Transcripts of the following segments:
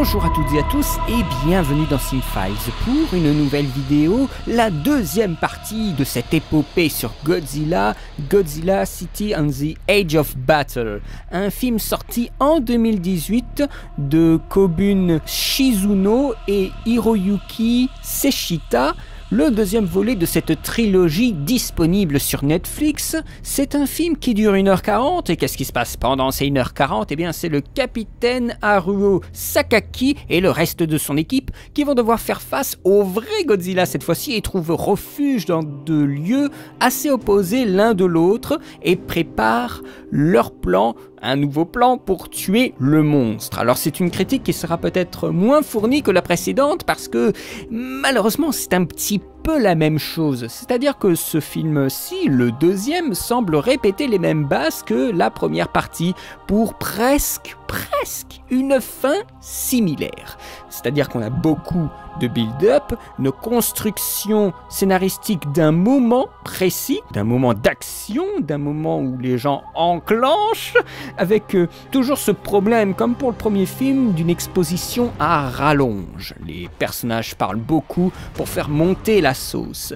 Bonjour à toutes et à tous et bienvenue dans Cinefiles pour une nouvelle vidéo, la deuxième partie de cette épopée sur Godzilla, Godzilla City on the Edge of Battle, un film sorti en 2018 de Kobun Shizuno et Hiroyuki Seshita. Le deuxième volet de cette trilogie disponible sur Netflix, c'est un film qui dure 1h40 et qu'est-ce qui se passe pendant ces 1h40 ? Eh bien c'est le capitaine Haruo Sakaki et le reste de son équipe qui vont devoir faire face au vrai Godzilla cette fois-ci et trouvent refuge dans deux lieux assez opposés l'un de l'autre et préparent leur plan, un nouveau plan pour tuer le monstre. Alors c'est une critique qui sera peut-être moins fournie que la précédente parce que malheureusement c'est un petit peu la même chose. C'est-à-dire que ce film-ci, le deuxième, semble répéter les mêmes bases que la première partie pour presque une fin similaire. C'est-à-dire qu'on a beaucoup de build-up, une construction scénaristique d'un moment précis, d'un moment d'action, d'un moment où les gens enclenchent, avec toujours ce problème, comme pour le premier film, d'une exposition à rallonge. Les personnages parlent beaucoup pour faire monter la sauce.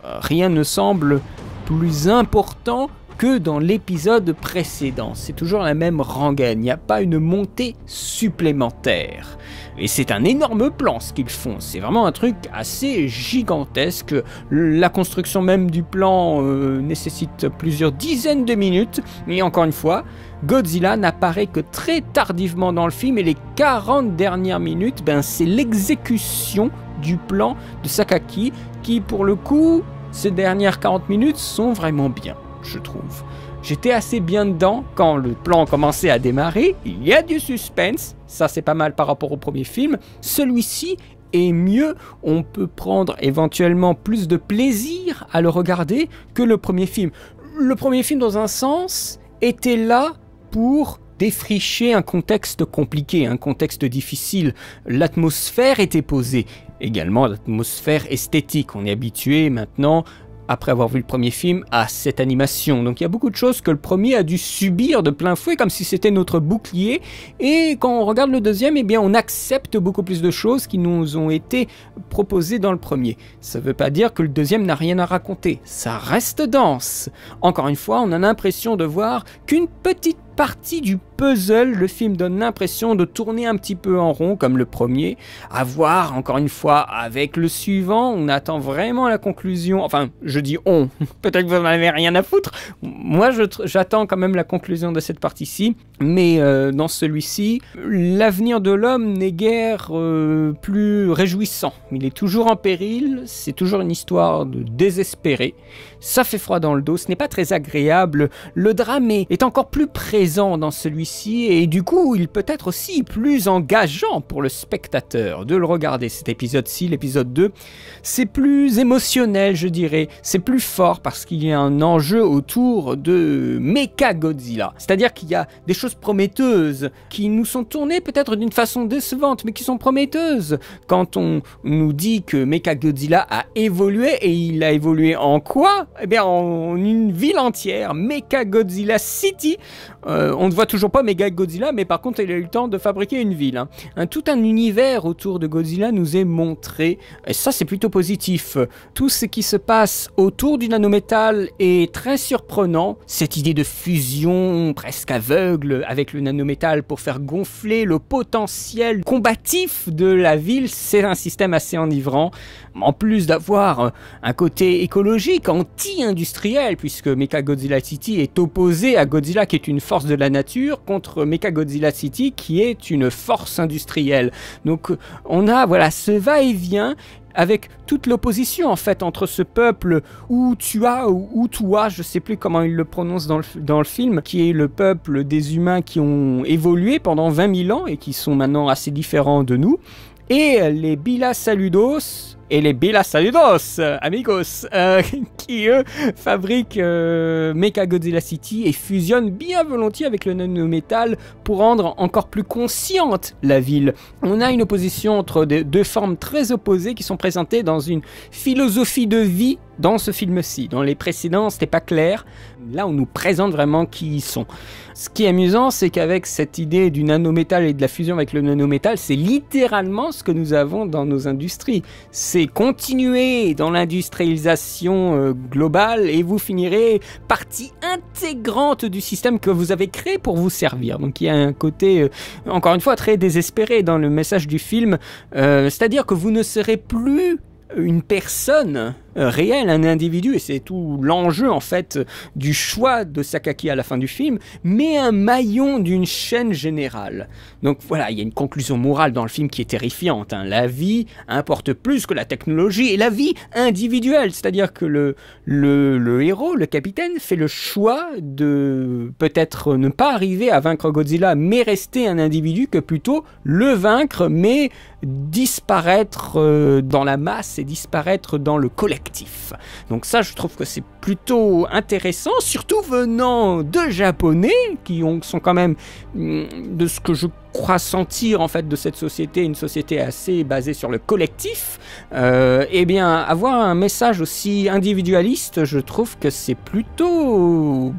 Rien ne semble plus important que dans l'épisode précédent. C'est toujours la même rengaine, il n'y a pas une montée supplémentaire. Et c'est un énorme plan ce qu'ils font, c'est vraiment un truc assez gigantesque. La construction même du plan nécessite plusieurs dizaines de minutes, mais encore une fois, Godzilla n'apparaît que très tardivement dans le film et les 40 dernières minutes, c'est l'exécution du plan de Sakaki qui, pour le coup, ces dernières 40 minutes sont vraiment bien. Je trouve. J'étais assez bien dedans quand le plan commençait à démarrer. Il y a du suspense, ça c'est pas mal par rapport au premier film. Celui-ci est mieux, on peut prendre éventuellement plus de plaisir à le regarder que le premier film. Le premier film, dans un sens, était là pour défricher un contexte compliqué, un contexte difficile. L'atmosphère était posée. Également l'atmosphère esthétique. On est habitué maintenant, après avoir vu le premier film, à cette animation. Donc il y a beaucoup de choses que le premier a dû subir de plein fouet, comme si c'était notre bouclier. Et quand on regarde le deuxième, on accepte beaucoup plus de choses qui nous ont été proposées dans le premier. Ça ne veut pas dire que le deuxième n'a rien à raconter. Ça reste dense. Encore une fois, on a l'impression de voir qu'une petite partie du puzzle. Le film donne l'impression de tourner un petit peu en rond comme le premier. À voir, encore une fois, avec le suivant, on attend vraiment la conclusion. Enfin, je dis on, peut-être que vous n'en avez rien à foutre. Moi, j'attends quand même la conclusion de cette partie-ci. Mais dans celui-ci, l'avenir de l'homme n'est guère plus réjouissant. Il est toujours en péril, c'est toujours une histoire de désespéré. Ça fait froid dans le dos, ce n'est pas très agréable. Le drame est encore plus présent dans celui-ci et du coup, il peut être aussi plus engageant pour le spectateur de le regarder. Cet épisode-ci, l'épisode 2, c'est plus émotionnel, je dirais. C'est plus fort parce qu'il y a un enjeu autour de Mechagodzilla. C'est-à-dire qu'il y a des choses prometteuses qui nous sont tournées peut-être d'une façon décevante, mais qui sont prometteuses. Quand on nous dit que Mechagodzilla a évolué, et il a évolué en quoi ? En une ville entière, Mechagodzilla City. On ne voit toujours pas Mechagodzilla, mais par contre il a eu le temps de fabriquer une ville. Tout un univers autour de Godzilla nous est montré, et ça c'est plutôt positif. Tout ce qui se passe autour du nanométal est très surprenant. Cette idée de fusion presque aveugle avec le nanométal pour faire gonfler le potentiel combatif de la ville, c'est un système assez enivrant. En plus d'avoir un côté écologique, anti-industriel, puisque Mechagodzilla City est opposé à Godzilla qui est une force de la nature contre Mechagodzilla City qui est une force industrielle. Donc on a ce va-et-vient avec toute l'opposition en fait entre ce peuple Utua ou Utua, je sais plus comment il le prononce dans le film, qui est le peuple des humains qui ont évolué pendant 20 000 ans et qui sont maintenant assez différents de nous, et les Bila Saludos, et les Bila Saludos, amigos, qui eux fabriquent Mechagodzilla City et fusionnent bien volontiers avec le nanométal pour rendre encore plus consciente la ville. On a une opposition entre deux formes très opposées qui sont présentées dans une philosophie de vie dans ce film-ci. Dans les précédents, c'était pas clair. Là, on nous présente vraiment qui ils sont. Ce qui est amusant, c'est qu'avec cette idée du nanométal et de la fusion avec le nanométal, c'est littéralement ce que nous avons dans nos industries. C'est continuer dans l'industrialisation globale et vous finirez partie intégrante du système que vous avez créé pour vous servir. Donc il y a un côté, encore une fois, très désespéré dans le message du film. C'est-à-dire que vous ne serez plus une personne réelle, un individu, et c'est tout l'enjeu en fait du choix de Sakaki à la fin du film, mais un maillon d'une chaîne générale. Donc voilà, il y a une conclusion morale dans le film qui est terrifiante, hein. La vie importe plus que la technologie, et la vie individuelle, c'est-à-dire que le héros, le capitaine, fait le choix de peut-être ne pas arriver à vaincre Godzilla, mais rester un individu, que plutôt le vaincre, mais disparaître dans la masse et disparaître dans le collectif. Donc ça, je trouve que c'est plutôt intéressant, surtout venant de Japonais, qui sont quand même, de ce que je crois sentir en fait de cette société, une société assez basée sur le collectif, eh bien avoir un message aussi individualiste, je trouve que c'est plutôt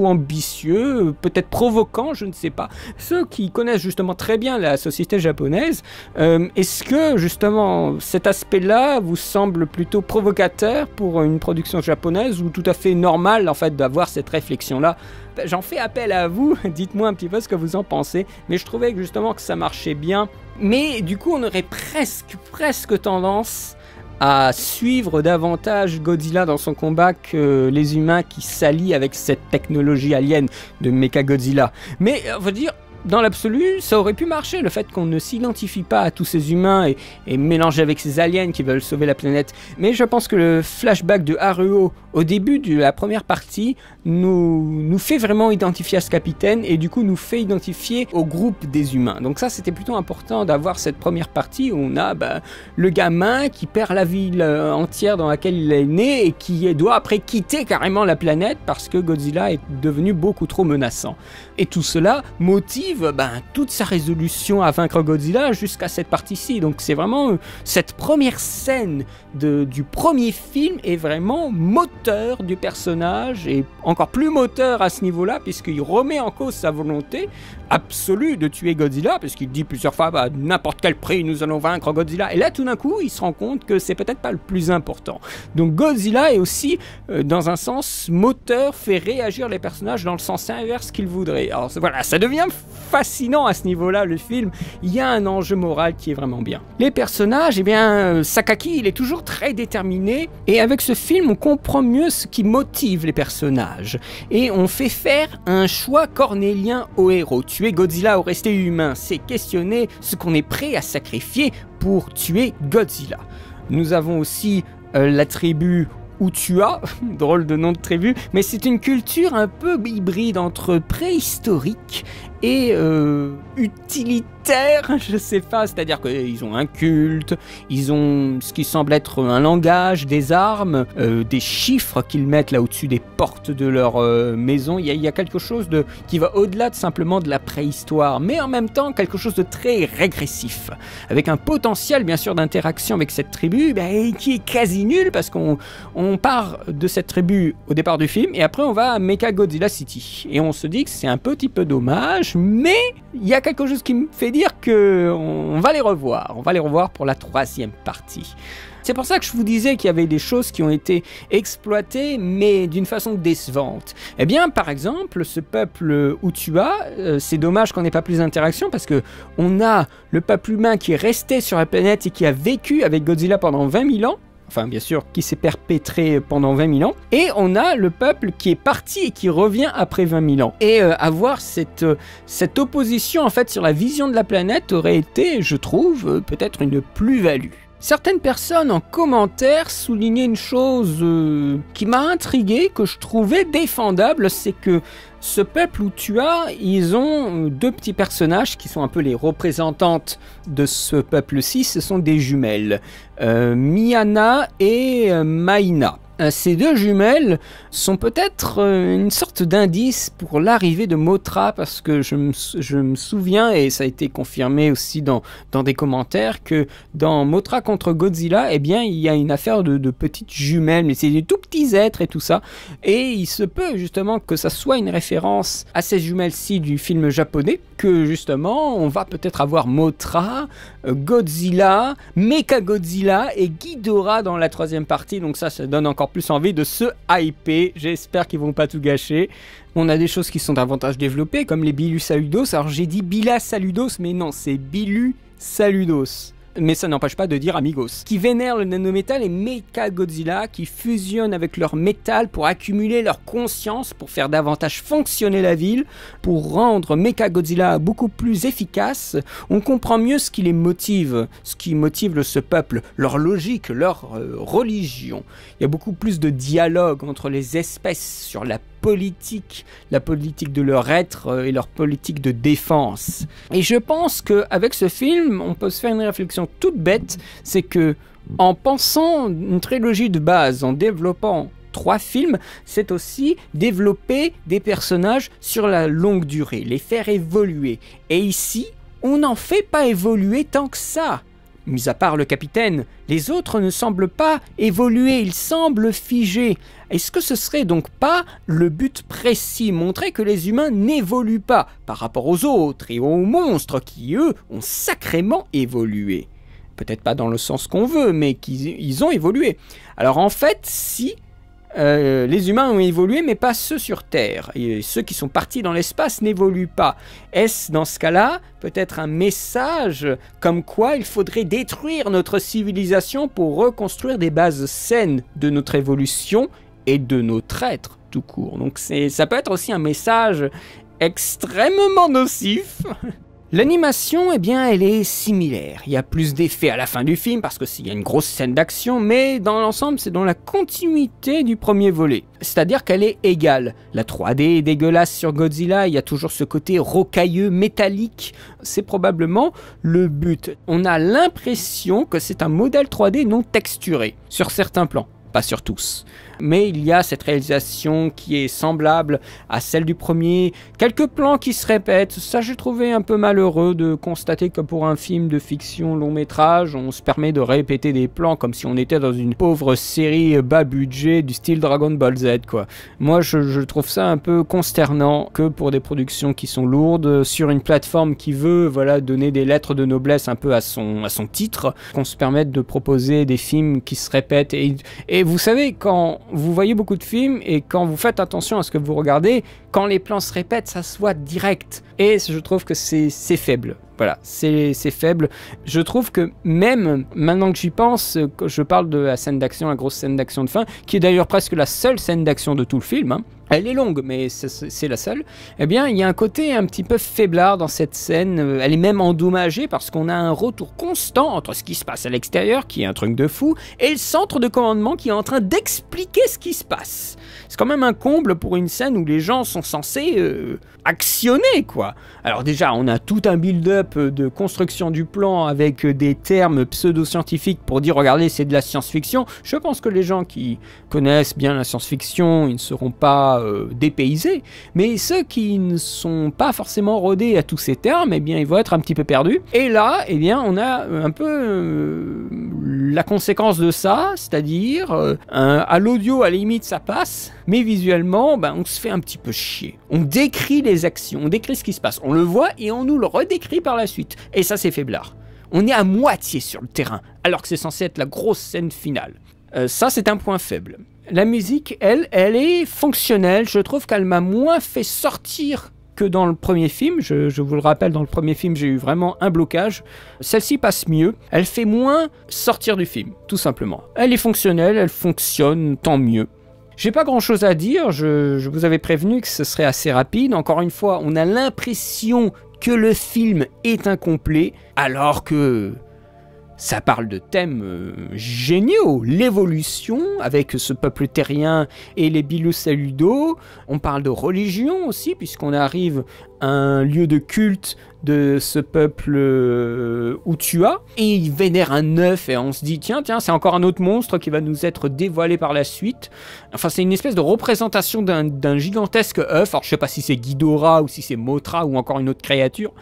ambitieux, peut-être provoquant, je ne sais pas. Ceux qui connaissent justement très bien la société japonaise, est-ce que justement cet aspect-là vous semble plutôt provocateur pour une production japonaise, ou tout à fait normal en fait d'avoir cette réflexion-là? J'en fais appel à vous, dites-moi un petit peu ce que vous en pensez, mais je trouvais que justement que ça marchait bien, mais du coup on aurait presque tendance à suivre davantage Godzilla dans son combat que les humains qui s'allient avec cette technologie alien de Mechagodzilla. Mais on va dire, dans l'absolu, ça aurait pu marcher, le fait qu'on ne s'identifie pas à tous ces humains et mélanger avec ces aliens qui veulent sauver la planète. Mais je pense que le flashback de Haruo au début de la première partie nous fait vraiment identifier à ce capitaine, et du coup nous fait identifier au groupe des humains. Donc ça, c'était plutôt important d'avoir cette première partie où on a le gamin qui perd la ville entière dans laquelle il est né et qui doit après quitter carrément la planète parce que Godzilla est devenu beaucoup trop menaçant. Et tout cela motive toute sa résolution à vaincre Godzilla jusqu'à cette partie-ci. Donc c'est vraiment cette première scène du premier film est vraiment moteur du personnage, et encore plus moteur à ce niveau-là, puisqu'il remet en cause sa volonté absolue de tuer Godzilla, parce qu'il dit plusieurs fois à n'importe quel prix nous allons vaincre Godzilla, et là tout d'un coup il se rend compte que c'est peut-être pas le plus important. Donc Godzilla est aussi dans un sens moteur, fait réagir les personnages dans le sens inverse qu'ils voudraient. Alors voilà, ça devient fascinant à ce niveau-là, le film. Il y a un enjeu moral qui est vraiment bien. Les personnages, eh bien Sakaki il est toujours très déterminé, et avec ce film on comprend mieux ce qui motive les personnages, et on fait faire un choix cornélien au héros. Tuer Godzilla ou rester humain, c'est questionner ce qu'on est prêt à sacrifier pour tuer Godzilla. Nous avons aussi la tribu Utua, drôle de nom de tribu, mais c'est une culture un peu hybride entre préhistorique et utilitaire, je sais pas, c'est-à-dire qu'ils ont un culte, ils ont ce qui semble être un langage, des armes, des chiffres qu'ils mettent là au-dessus des portes de leur maison. Il y a quelque chose qui va au-delà de simplement de la préhistoire, mais en même temps quelque chose de très régressif, avec un potentiel bien sûr d'interaction avec cette tribu qui est quasi nul, parce qu'on part de cette tribu au départ du film, et après on va à Mechagodzilla City, et on se dit que c'est un petit peu dommage, mais il y a quelque chose qui me fait dire qu'on va les revoir. On va les revoir pour la troisième partie. C'est pour ça que je vous disais qu'il y avait des choses qui ont été exploitées, mais d'une façon décevante. Eh bien, par exemple, ce peuple Utua, c'est dommage qu'on n'ait pas plus d'interaction, parce que on a le peuple humain qui est resté sur la planète et qui a vécu avec Godzilla pendant 20 000 ans. Enfin, bien sûr, qui s'est perpétré pendant 20 000 ans. Et on a le peuple qui est parti et qui revient après 20 000 ans. Et avoir cette opposition, en fait, sur la vision de la planète aurait été, je trouve, peut-être une plus-value. Certaines personnes en commentaire soulignaient une chose qui m'a intrigué, que je trouvais défendable, c'est que ce peuple Utua, ils ont deux petits personnages qui sont un peu les représentantes de ce peuple-ci, ce sont des jumelles, Miana et Maïna. Ces deux jumelles sont peut-être une sorte d'indice pour l'arrivée de Mothra, parce que je me souviens, et ça a été confirmé aussi dans des commentaires, que dans Mothra contre Godzilla, eh bien, il y a une affaire de petites jumelles, mais c'est des tout petits êtres et tout ça, et il se peut justement que ça soit une référence à ces jumelles-ci du film japonais, que justement, on va peut-être avoir Mothra, Godzilla, Mechagodzilla et Ghidorah dans la troisième partie, donc ça donne encore plus envie de se hyper. J'espère qu'ils vont pas tout gâcher. On a des choses qui sont davantage développées, comme les Bilus Saludos. Alors j'ai dit Bila Saludos, mais non, c'est Bilus Saludos. Mais ça n'empêche pas de dire amigos. Qui vénèrent le nanométal et Mechagodzilla, qui fusionnent avec leur métal pour accumuler leur conscience, pour faire davantage fonctionner la ville, pour rendre Mechagodzilla beaucoup plus efficace. On comprend mieux ce qui les motive, ce qui motive ce peuple, leur logique, leur religion. Il y a beaucoup plus de dialogue entre les espèces sur la politique de leur être et leur politique de défense. Et je pense qu'avec ce film, on peut se faire une réflexion toute bête, c'est que en pensant une trilogie de base, en développant 3 films, c'est aussi développer des personnages sur la longue durée, les faire évoluer. Et ici, on n'en fait pas évoluer tant que ça. Mis à part le capitaine, les autres ne semblent pas évoluer, ils semblent figés. Est-ce que ce serait donc pas le but précis, montrer que les humains n'évoluent pas par rapport aux autres et aux monstres qui, eux, ont sacrément évolué? Peut-être pas dans le sens qu'on veut, mais qu'ils ont évolué. Alors en fait, si les humains ont évolué, mais pas ceux sur Terre. Et ceux qui sont partis dans l'espace n'évoluent pas. Est-ce dans ce cas-là peut-être un message comme quoi il faudrait détruire notre civilisation pour reconstruire des bases saines de notre évolution et de notre être tout court? Donc ça peut être aussi un message extrêmement nocif. L'animation, eh bien, elle est similaire. Il y a plus d'effets à la fin du film parce qu'il y a une grosse scène d'action, mais dans l'ensemble, c'est dans la continuité du premier volet. C'est-à-dire qu'elle est égale. La 3D est dégueulasse sur Godzilla, il y a toujours ce côté rocailleux, métallique. C'est probablement le but. On a l'impression que c'est un modèle 3D non texturé sur certains plans. Pas sur tous. Mais il y a cette réalisation qui est semblable à celle du premier. Quelques plans qui se répètent. Ça, j'ai trouvé un peu malheureux de constater que pour un film de fiction long métrage, on se permet de répéter des plans comme si on était dans une pauvre série bas budget du style Dragon Ball Z, quoi. Moi, je trouve ça un peu consternant que pour des productions qui sont lourdes, sur une plateforme qui veut, voilà, donner des lettres de noblesse un peu à son titre, qu'on se permette de proposer des films qui se répètent. Et vous savez, quand vous voyez beaucoup de films et quand vous faites attention à ce que vous regardez, quand les plans se répètent, ça se voit direct. Et je trouve que c'est faible. Voilà, c'est faible. Je trouve que même maintenant que j'y pense, je parle de la scène d'action, la grosse scène d'action de fin, qui est d'ailleurs presque la seule scène d'action de tout le film, hein. Elle est longue, mais c'est la seule. Eh bien, il y a un côté un petit peu faiblard dans cette scène. Elle est même endommagée parce qu'on a un retour constant entre ce qui se passe à l'extérieur, qui est un truc de fou, et le centre de commandement qui est en train d'expliquer ce qui se passe. C'est quand même un comble pour une scène où les gens sont censés actionner, quoi. Alors déjà, on a tout un build-up de construction du plan avec des termes pseudo-scientifiques pour dire, regardez, c'est de la science-fiction. Je pense que les gens qui connaissent bien la science-fiction, ils ne seront pas dépaysés, mais ceux qui ne sont pas forcément rodés à tous ces termes, eh bien, ils vont être un petit peu perdus. Et là, eh bien, on a un peu la conséquence de ça, c'est-à-dire à l'audio, à la limite, ça passe, mais visuellement, ben, on se fait un petit peu chier. On décrit les actions, on décrit ce qui se passe, on le voit et on nous le redécrit par la suite. Et ça, c'est faiblard. On est à moitié sur le terrain, alors que c'est censé être la grosse scène finale. Ça, c'est un point faible. La musique, elle est fonctionnelle. Je trouve qu'elle m'a moins fait sortir que dans le premier film. Je vous le rappelle, dans le premier film, j'ai eu vraiment un blocage. Celle-ci passe mieux. Elle fait moins sortir du film, tout simplement. Elle est fonctionnelle, elle fonctionne, tant mieux. J'ai pas grand-chose à dire. Je vous avais prévenu que ce serait assez rapide. Encore une fois, on a l'impression que le film est incomplet, alors que Ça parle de thèmes géniaux, l'évolution avec ce peuple terrien et les Bilu-Saludo. On parle de religion aussi, puisqu'on arrive à un lieu de culte de ce peuple Utua, et ils vénèrent un œuf, et on se dit tiens, c'est encore un autre monstre qui va nous être dévoilé par la suite. Enfin, c'est une espèce de représentation d'un gigantesque œuf. Alors je sais pas si c'est Ghidorah ou si c'est Mothra ou encore une autre créature.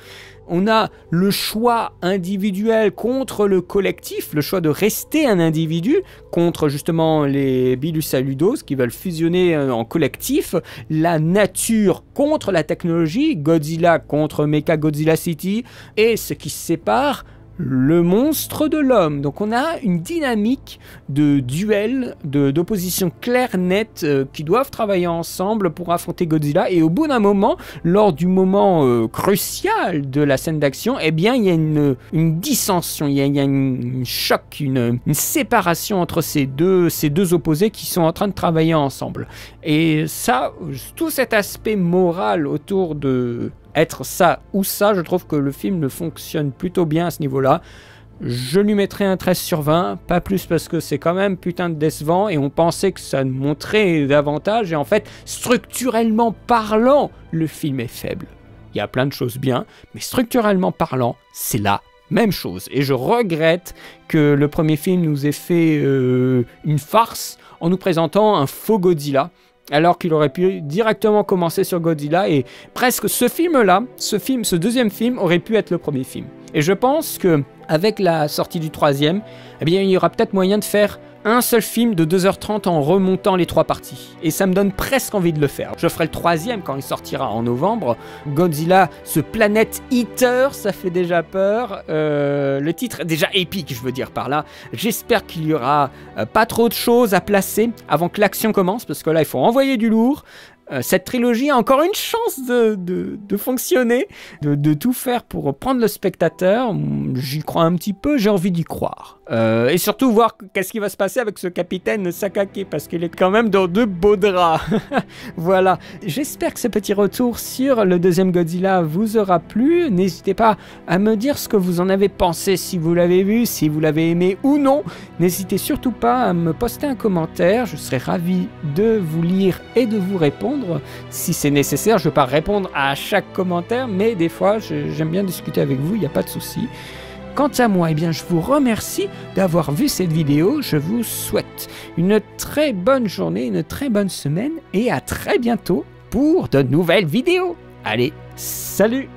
On a le choix individuel contre le collectif, le choix de rester un individu contre justement les Bilu-Saludos qui veulent fusionner en collectif, la nature contre la technologie, Godzilla contre Mechagodzilla City, et ce qui sépare le monstre de l'homme. Donc on a une dynamique de duel, d'opposition claire, nette, qui doivent travailler ensemble pour affronter Godzilla, et au bout d'un moment, lors du moment crucial de la scène d'action, eh bien il y a une dissension, il y a un choc, une séparation entre ces deux opposés qui sont en train de travailler ensemble. Et ça, tout cet aspect moral autour de être ça ou ça, je trouve que le film fonctionne plutôt bien à ce niveau-là. Je lui mettrai un 13 sur 20, pas plus parce que c'est quand même putain de décevant et on pensait que ça montrait davantage, et en fait, structurellement parlant, le film est faible. Il y a plein de choses bien, mais structurellement parlant, c'est la même chose. Et je regrette que le premier film nous ait fait une farce en nous présentant un faux Godzilla, alors qu'il aurait pu directement commencer sur Godzilla, et presque ce deuxième film aurait pu être le premier film. Et je pense que avec la sortie du troisième, eh bien, il y aura peut-être moyen de faire un seul film de 2h30 en remontant les 3 parties. Et ça me donne presque envie de le faire. Je ferai le troisième quand il sortira en novembre. Godzilla, ce Planet Eater, ça fait déjà peur. Le titre est déjà épique, je veux dire par là. J'espère qu'il y aura pas trop de choses à placer avant que l'action commence, parce que là, il faut envoyer du lourd. Cette trilogie a encore une chance de fonctionner, de tout faire pour prendre le spectateur. J'y crois un petit peu, j'ai envie d'y croire. Et surtout voir qu'est-ce qui va se passer avec ce capitaine Sakake, parce qu'il est quand même dans de beaux draps. Voilà, j'espère que ce petit retour sur le deuxième Godzilla vous aura plu. N'hésitez pas à me dire ce que vous en avez pensé, si vous l'avez vu, si vous l'avez aimé ou non. N'hésitez surtout pas à me poster un commentaire, je serai ravi de vous lire et de vous répondre. Si c'est nécessaire, je ne vais pas répondre à chaque commentaire, mais des fois, j'aime bien discuter avec vous, il n'y a pas de souci. Quant à moi, eh bien, je vous remercie d'avoir vu cette vidéo. Je vous souhaite une très bonne journée, une très bonne semaine, et à très bientôt pour de nouvelles vidéos. Allez, salut!